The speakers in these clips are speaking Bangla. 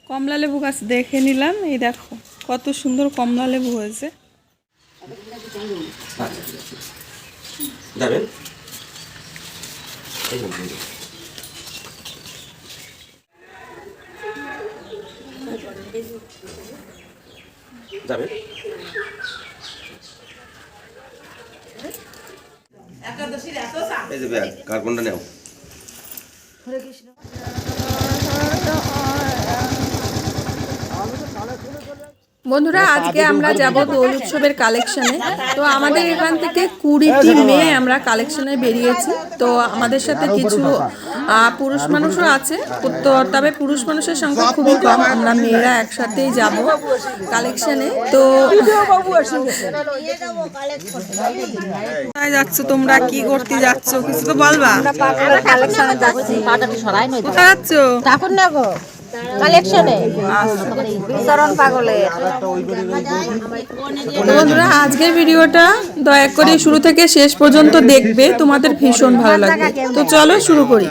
কমলা লেবু গাছ দেখে নিলাম, এই দেখো কত সুন্দর কমলা লেবু হয়েছে। যাবেন যাবেন এই যে ব্যাগ কার্বনটা নেও। বন্ধুরা আজকে আমরা যাব দোল উৎসবের কালেকশনে। তো আমাদের এখান থেকে 20টি মেয়ে আমরা কালেকশনে বেরিয়েছি। তো আমাদের সাথে কিছু পুরুষ মানুষও আছে, তো তবে পুরুষ মানুষের সংখ্যা খুবই কম, আমরা মেয়েরা একসাথেই যাব কালেকশনে। তো কোথায় যাচ্ছ তোমরা, কি করতে যাচ্ছ কিছু তো বলবা। কোথায় যাচ্ছ? বন্ধুরা আজকের ভিডিওটা দয়া করে শুরু থেকে শেষ পর্যন্ত দেখবে, তোমাদের ভীষণ ভালো লাগবে। তো চলো শুরু করি।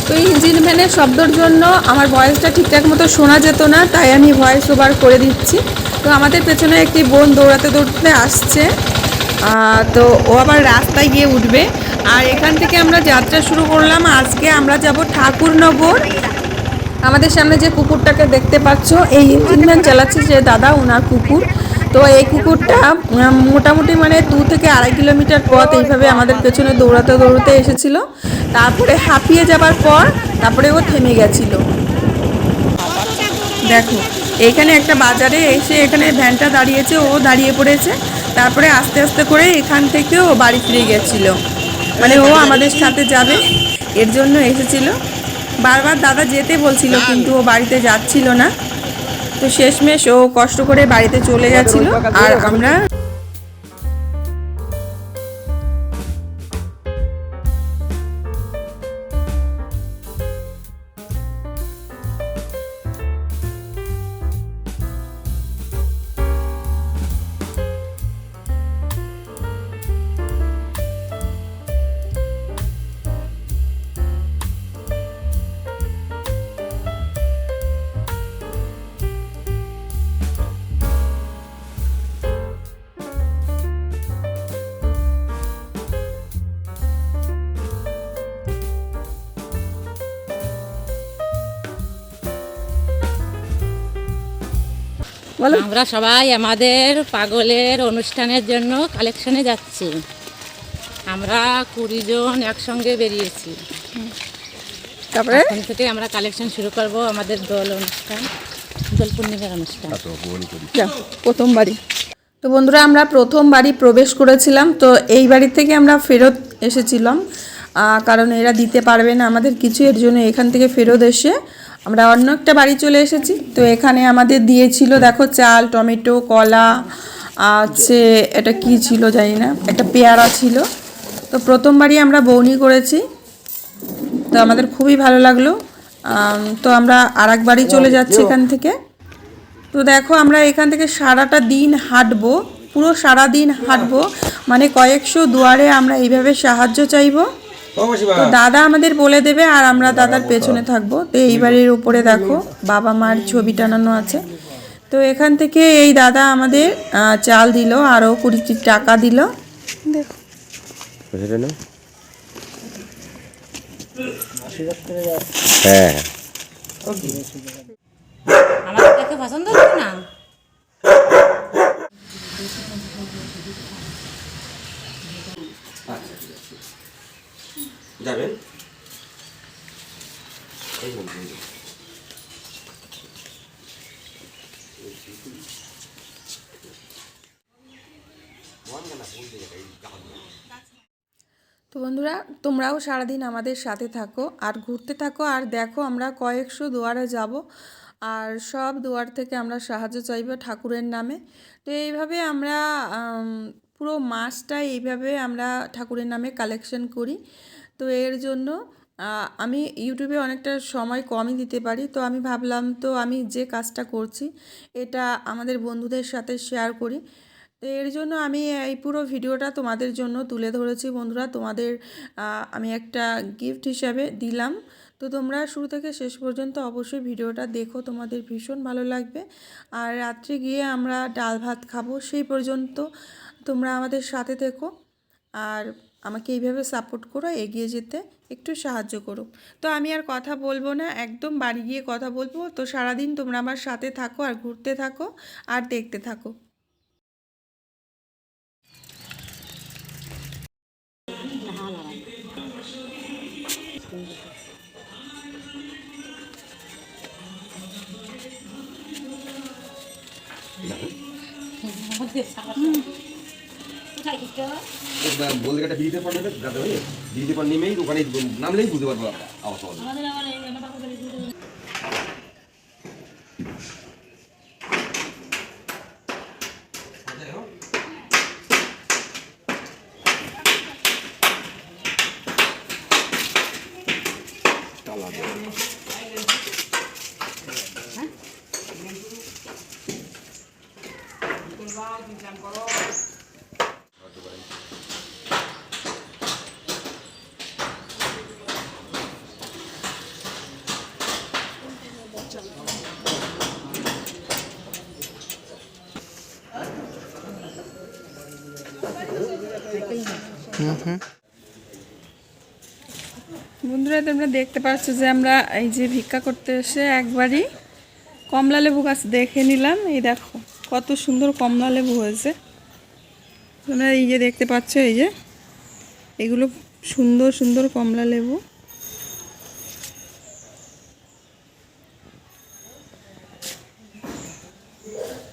তো ইঞ্জিন ভ্যানের শব্দর জন্য আমার ভয়েসটা ঠিকঠাক মতো শোনা যেত না, তাই আমি ভয়েস ওভার করে দিচ্ছি। তো আমাদের পেছনে একটি বোন দৌড়াতে দৌড়াতে আসছে, তো ও আবার রাস্তায় গিয়ে উঠবে। আর এখান থেকে আমরা যাত্রা শুরু করলাম। আজকে আমরা যাব ঠাকুরনগর। আমাদের সামনে যে কুকুরটাকে দেখতে পাচ্ছ, এই ইঞ্জিন ভ্যান চালাচ্ছে যে দাদা, ওনার কুকুর। তো এই কুকুরটা মোটামুটি মানে 2 থেকে 2.5 কিলোমিটার পথ এইভাবে আমাদের পেছনে দৌড়াতে দৌড়াতে এসেছিল। তারপরে হাঁপিয়ে যাবার পর তারপরে ও থেমে গেছিল। দেখো এখানে একটা বাজারে এসে এখানে ভ্যানটা দাঁড়িয়েছে, ও দাঁড়িয়ে পড়েছে। তারপরে আস্তে আস্তে করে এখান থেকে ও বাড়ি ফিরে গেছিল, মানে ও আমাদের সাথে যাবে এর জন্য এসেছিল। বারবার দাদা যেতে বলছিল কিন্তু ও বাড়িতে যাচ্ছিল না। তো শেষমেশ ও কষ্ট করে বাড়িতে চলে গেছিল। আর আমরা আমরা সবাই আমাদের পাগলের অনুষ্ঠানের জন্য কালেকশনে যাচ্ছি। আমরা 20 জন একসঙ্গে বেরিয়েছি। তারপরে এখন থেকে আমরা কালেকশন শুরু করব আমাদের দোল অনুষ্ঠান, দোল পূর্ণিমার অনুষ্ঠান। প্রথম বাড়ি। তো বন্ধুরা আমরা প্রথম বাড়ি প্রবেশ করেছিলাম। তো এই বাড়ি থেকে আমরা ফেরত এসেছিলাম, কারণ এরা দিতে পারবে না আমাদের কিছু, এর জন্য এখান থেকে ফেরত এসে আমরা অন্য একটা বাড়ি চলে এসেছি। তো এখানে আমাদের দিয়েছিল দেখো চাল, টমেটো, কলা আছে, এটা কি ছিল জানি না, একটা পেয়ারা ছিল। তো প্রথম বাড়ি আমরা বৌনি করেছি, তো আমাদের খুবই ভালো লাগলো। তো আমরা আর এক বাড়ি চলে যাচ্ছি এখান থেকে। তো দেখো আমরা এখান থেকে সারাটা দিন হাঁটবো, পুরো সারা দিন হাঁটবো, মানে কয়েকশো দুয়ারে আমরা এইভাবে সাহায্য চাইবো। তো দাদা আমাদের বলে দেবে আর আমরা দাদার পেছনে থাকবো। তো এই বাড়ির উপরে দেখো বাবা মার ছবি টানানো আছে। তো এখান থেকে এই দাদা আমাদের চাল দিল, আরও 20 টাকা দিল। দেখো হ্যাঁ আমাদের দেখে পছন্দ হচ্ছে না। যাবেন তো বন্ধুরা তোমরাও সারাদিন আমাদের সাথে থাকো আর ঘুরতে থাকো, আর দেখো আমরা কয়েকশো দুয়ারে যাব। আর সব দুয়ার থেকে আমরা সাহায্য চাইবো ঠাকুরের নামে। তো এইভাবে আমরা পুরো মাসটাই এইভাবে আমরা ঠাকুরের নামে কালেকশন করি। তো এর জন্য আমি ইউটিউবে অনেকটা সময় কমই দিতে পারি, তো আমি ভাবলাম তো আমি যে কাজটা করছি এটা আমাদের বন্ধুদের সাথে শেয়ার করি। তো এর জন্য আমি এই পুরো ভিডিওটা তোমাদের জন্য তুলে ধরেছি বন্ধুরা, তোমাদের আমি একটা গিফট হিসাবে দিলাম। তো তোমরা শুরু থেকে শেষ পর্যন্ত অবশ্যই ভিডিওটা দেখো, তোমাদের ভীষণ ভালো লাগবে। আর রাত্রে গিয়ে আমরা ডাল ভাত খাবো, সেই পর্যন্ত তোমরা আমাদের সাথে থেকো আর আমাকে এইভাবে সাপোর্ট করো, এগিয়ে যেতে একটু সাহায্য করো। তো আমি আর কথা বলবো না, একদম বাড়ি গিয়ে কথা বলবো। তো সারাদিন তোমরা আমার সাথে থাকো আর ঘুরতে থাকো আর দেখতে থাকো। বলতে একটা বিড়িতে পর নেবে গাতে ভাই, বিড়িতে পর নেমেই ওখানে নামলেই বুঝতে পারবো আওয়াজ পাওয়া বন্ধুরা তোমরা দেখতে পাচ্ছ যে আমরা এই যে ভিক্ষা করতে এসে একবারই কমলা লেবু গাছ দেখে নিলাম। এই দেখো কত সুন্দর কমলা লেবু হয়েছে, তোমরা এই যে দেখতে পাচ্ছ, এই যে এগুলো সুন্দর সুন্দর কমলা লেবু।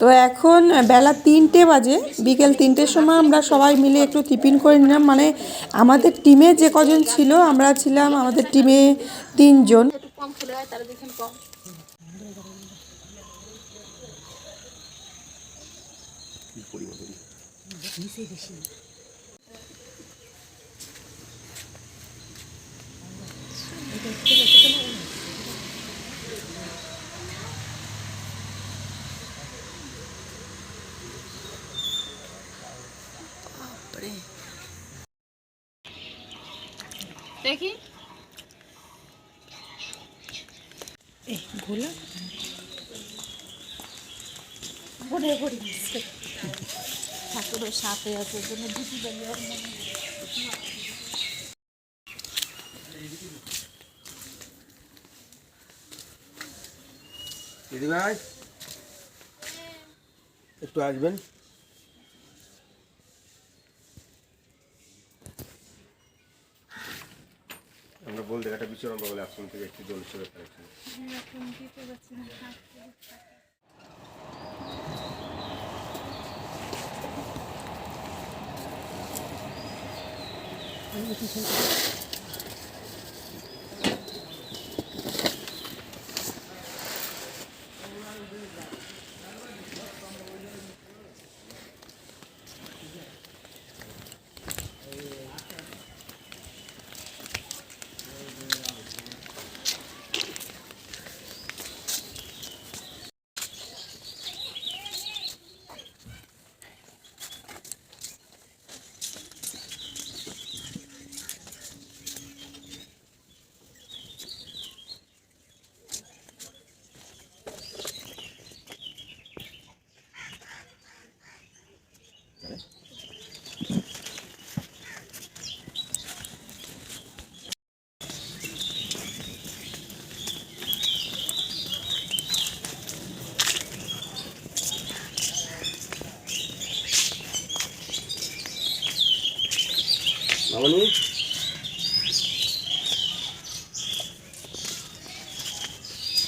তো এখন বেলা 3টে বাজে, বিকেল 3টের সময় আমরা সবাই মিলে একটু টিফিন করে নিলাম। মানে আমাদের টিমে যে কজন ছিল, আমরা ছিলাম আমাদের টিমে 3 জন। দেখি গোলা ভরে ভরে ঠাকুরের সাথে আছে জন্য দুটি বেরিয়ে দিদি ভাই একটু আসবেন। আমরা বলতে একটা বিচরণ বলে আশ্রম থেকে একটি জল হিসেবে কালেকশন। মামনি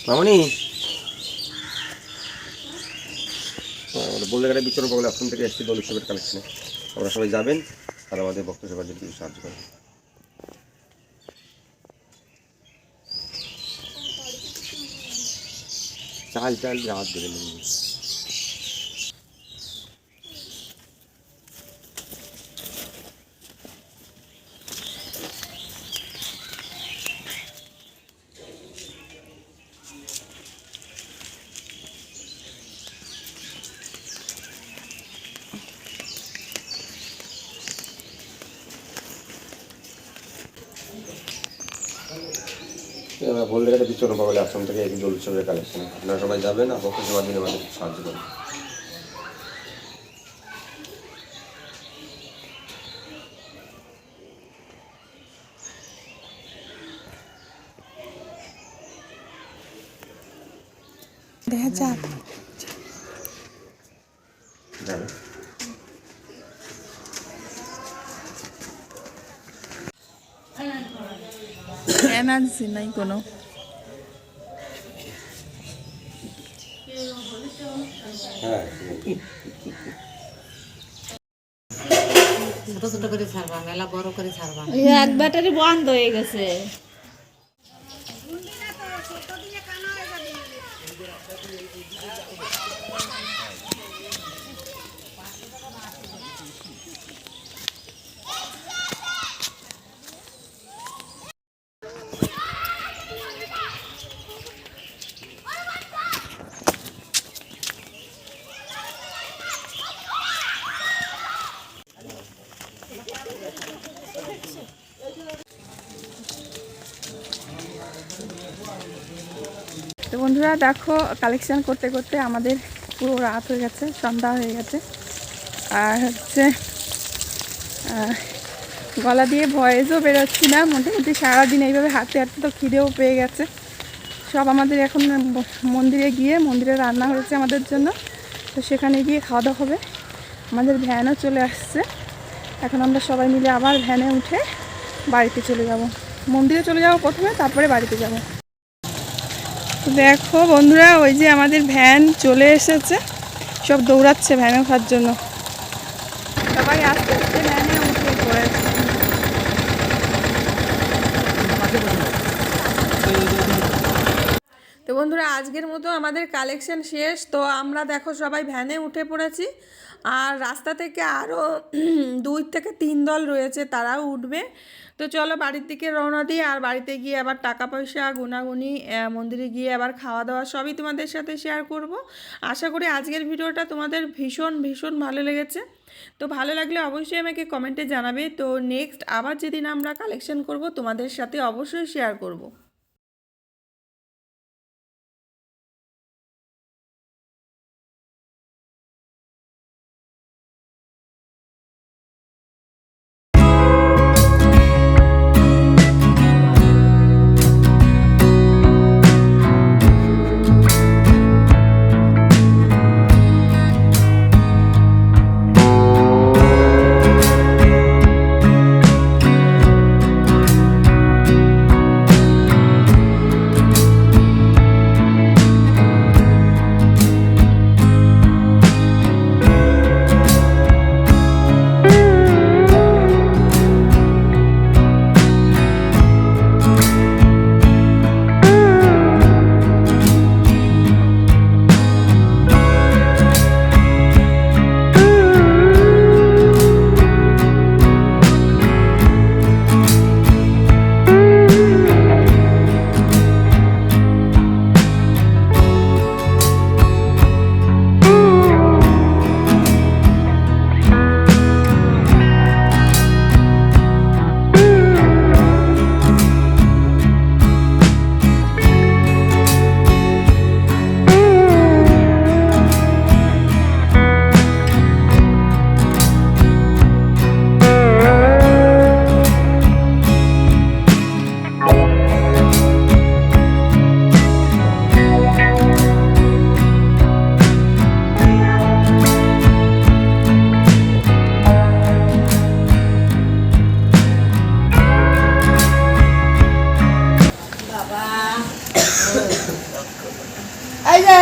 মামনি বলতে একটা বিচরণ বলে আশ্রম থেকে একটি দল হিসেবে কালেকশনে আমরা সবাই যাবেন আর আমাদের বক্তব্য সেবার জন্য সাহায্য করবেন। চাল চাল রাত ধরে নেই। আমরা বলতে গেলে বিচ্ছন্ন পাবলে আশ্রম থেকে এই দোল উৎসবের কালেকশন আপনারা সবাই যাবেন আর পক্ষ সেবার দিনে আমাদের সাহায্য করবেন। দেখা যাক যাবে এনার্জি নাই কোনো। হ্যাঁ ছোট ছোট করে ছাড়বা, মেলা বড় করে ছাড়বা। এক ব্যাটারি বন্ধ হয়ে গেছে। তো বন্ধুরা দেখো, কালেকশন করতে করতে আমাদের পুরো রাত হয়ে গেছে, সন্ধ্যা হয়ে গেছে। আর হচ্ছে গলা দিয়ে ভয়েসও বেরোচ্ছি না। মোটামুটি সারাদিন এইভাবে হাঁটতে হাঁটতে তো খিদেও পেয়ে গেছে। সব আমাদের এখন মন্দিরে গিয়ে, মন্দিরে রান্না হয়েছে আমাদের জন্য, তো সেখানে গিয়ে খাওয়া দাওয়া হবে। আমাদের ভ্যানও চলে আসছে। এখন আমরা সবাই মিলে আবার ভ্যানে উঠে বাড়িতে চলে যাব। মন্দিরে চলে যাব প্রথমে, তারপরে বাড়িতে যাব। দেখো বন্ধুরা, ওই যে আমাদের ভ্যান চলে এসেছে, সব দৌড়াচ্ছে ভ্যানে ওঠার জন্য। সবাই আস্তে আস্তে ভ্যানে উঠে পড়েছে। তো বন্ধুরা, আজকের মতো আমাদের কালেকশন শেষ। তো আমরা দেখো সবাই ভ্যানে উঠে পড়েছি। আর রাস্তা থেকে আরও 2 থেকে 3 দল রয়েছে, তারাও উঠবে। তো চলো বাড়ির দিকে রওনা দিই। আর বাড়িতে গিয়ে আবার টাকা পয়সা গুনাগুনি, মন্দিরে গিয়ে আবার খাওয়া দাওয়া সবই তোমাদের সাথে শেয়ার করব। আশা করি আজকের ভিডিওটা তোমাদের ভীষণ ভীষণ ভালো লেগেছে। তো ভালো লাগলে অবশ্যই আমাকে কমেন্টে জানাবে। তো নেক্সট আবার যেদিন আমরা কালেকশন করব তোমাদের সাথে অবশ্যই শেয়ার করব।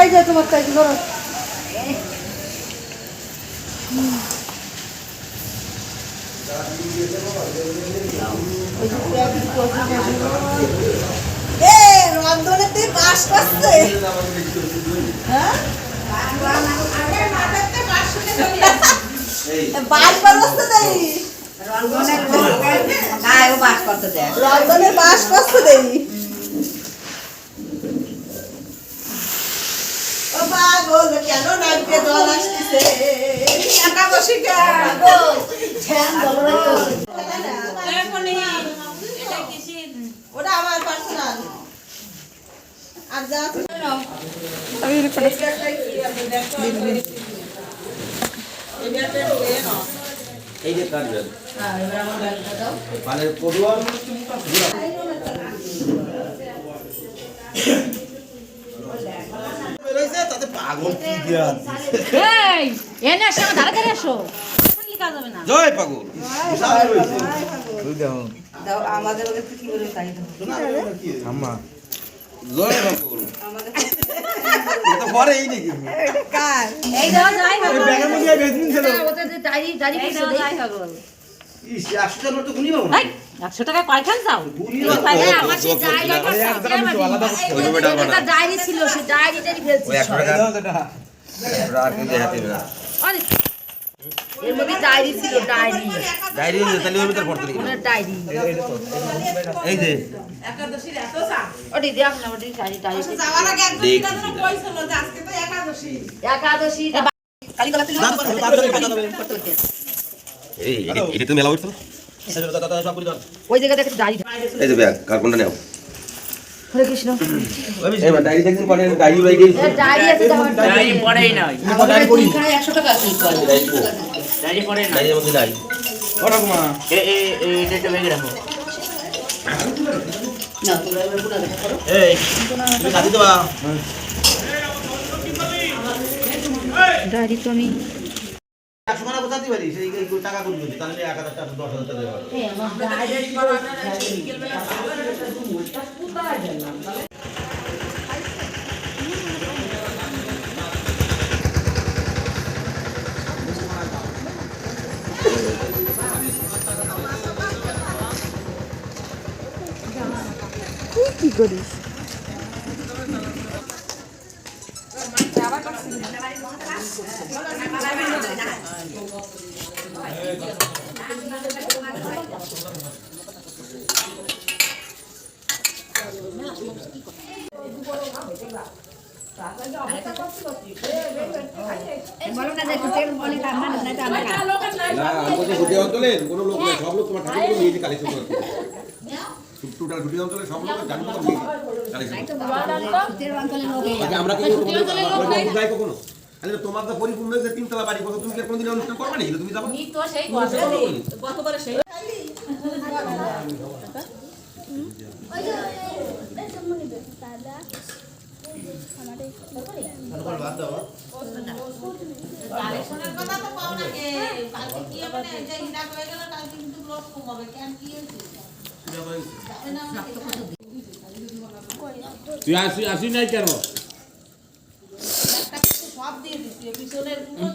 এই যে তোমার কাজ করো। রন্ধনেতে বাস করছে। রন্ধনের বাস কষ্ট দেই ও পাগল কেন নাকে জল আসতেছে একাদশী কেন ওটা আমার পার্সোনাল আর যা এই যে কাটবেন মানে পড়ুয়া জয় পাগল আমাদের ওদের কি করে তাই জয় পাগল এটা পরে এই নাকি কার এই দাও যাই এই ব্যাগের মধ্যে বেজমিন ছিল ওদের যে ডাইরি ডাইরি কিছু দেই ইস 100 টাকা তো গুনি পাবো 100 টাকা কয়খান চাও আমার সেই ডাইরিটা একটা ডাইরি ছিল সেই ডাইরিটাই ফেলছি ওই 100 টাকা রাত কিন্তু হাতে না আরে এর মধ্যে ডাইরি ছিল ডাইরি ডায়েরি তাহলে ওর ভিতর পড়তে লিখে ওনার ডাইরি এই যে ওটি দেখ না ওটি ডাইরি ডাইরি যাওয়ার আগে একদম দেখ। কি যেন কইছিল যে আজকে তো একাদশী একাদশী কালী গলা তুলি এই এটা তো মেলা হইতো ওই জায়গা দেখে ডাইরি এই যে ব্যাগ কার্বনটা নাও হরে কৃষ্ণ এই বা ডায়েরি দেখুন পড়ে ডায়েরি বাই গেছে ডাইরি আছে আমার ডায়েরি পড়েই নাই ডায়েরি করি 100 টাকা আছে ডায়েরি পড়ে নাই ডায়েরির মধ্যে নাই ওটা কুমা এ এ এটা ব্যাগে রাখো না তোমরা এবার পুরো দেখা করো এই তুমি কাটি দেবা ডাইরি তো আমি 100 টাকা কোথা দিবা দি সেই টাকা করি দিবি তাহলে 1000 টাকা 10000 টাকা দেবা এই আমার ডাইরি কি করিস বলো না যে তেল বলি কাম না না আমরা না আমাদের ছুটি অঞ্চলে কোনো লোক নাই সব লোক তোমার ঠাকুরকে নিয়ে যে কালেকশন করতে টোটাল ছুটি অঞ্চলে সব লোক জানি তো নিয়ে কালেকশন তেল অঞ্চলে লোকে আচ্ছা আমরা কি যাই কখনো আরে তোমার তো পরিপূর্ণ যে তিনতলা বাড়ি কত তুমি কি কোনদিন অনুষ্ঠান করবে না তুমি যাবা নি তো সেই গতবারে সেই কালেকশনের কথা তো পাও না কে কালকে কি মানে যে হিসাব হয়ে গেল কালকে কিন্তু ব্লক কমাবে কেন কি হয়েছে তুই আসি নাই কেন একটা কিছু সব দিয়ে দিচ্ছি পিছনের গুলো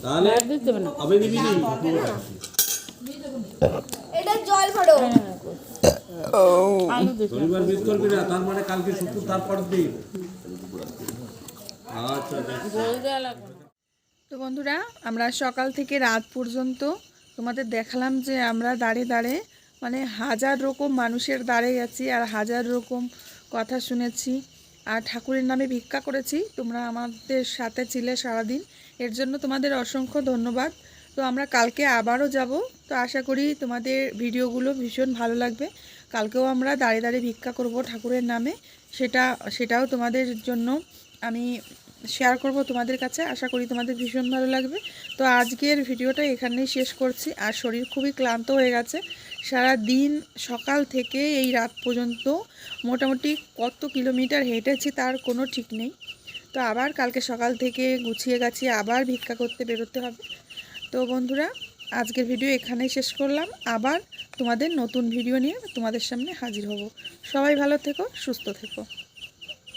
তাহলে আমি নিবি নি এটা জল ভরো শনিবার মিস করবি না তার মানে কালকে শুক্র তারপর দিন আচ্ছা তো বন্ধুরা আমরা সকাল থেকে রাত পর্যন্ত তোমাদের দেখালাম যে আমরা দাঁড়িয়ে দাঁড়িয়ে মানে হাজার রকম মানুষের দাঁড়িয়ে গেছি আর হাজার রকম কথা শুনেছি আর ঠাকুরের নামে ভিক্ষা করেছি। তোমরা আমাদের সাথে ছিলে সারাদিন, এর জন্য তোমাদের অসংখ্য ধন্যবাদ। তো আমরা কালকে আবারও যাব, তো আশা করি তোমাদের ভিডিওগুলো ভীষণ ভালো লাগবে। কালকেও আমরা দাঁড়িয়ে দাঁড়িয়ে ভিক্ষা করব ঠাকুরের নামে, সেটাও তোমাদের জন্য আমি শেয়ার করব তোমাদের কাছে। আশা করি তোমাদের ভীষণ ভালো লাগবে। তো আজকের ভিডিওটা এখানেই শেষ করছি। আর শরীর খুবই ক্লান্ত হয়ে গেছে, সারা দিন সকাল থেকে এই রাত পর্যন্ত মোটামুটি কত কিলোমিটার হেঁটেছি তার কোনো ঠিক নেই। তো আবার কালকে সকাল থেকে গুছিয়ে গাছিয়ে আবার ভিক্ষা করতে বেরোতে হবে। তো বন্ধুরা আজকের ভিডিও এখানেই শেষ করলাম, আবার তোমাদের নতুন ভিডিও নিয়ে তোমাদের সামনে হাজির হব। সবাই ভালো থেকো, সুস্থ থেকো।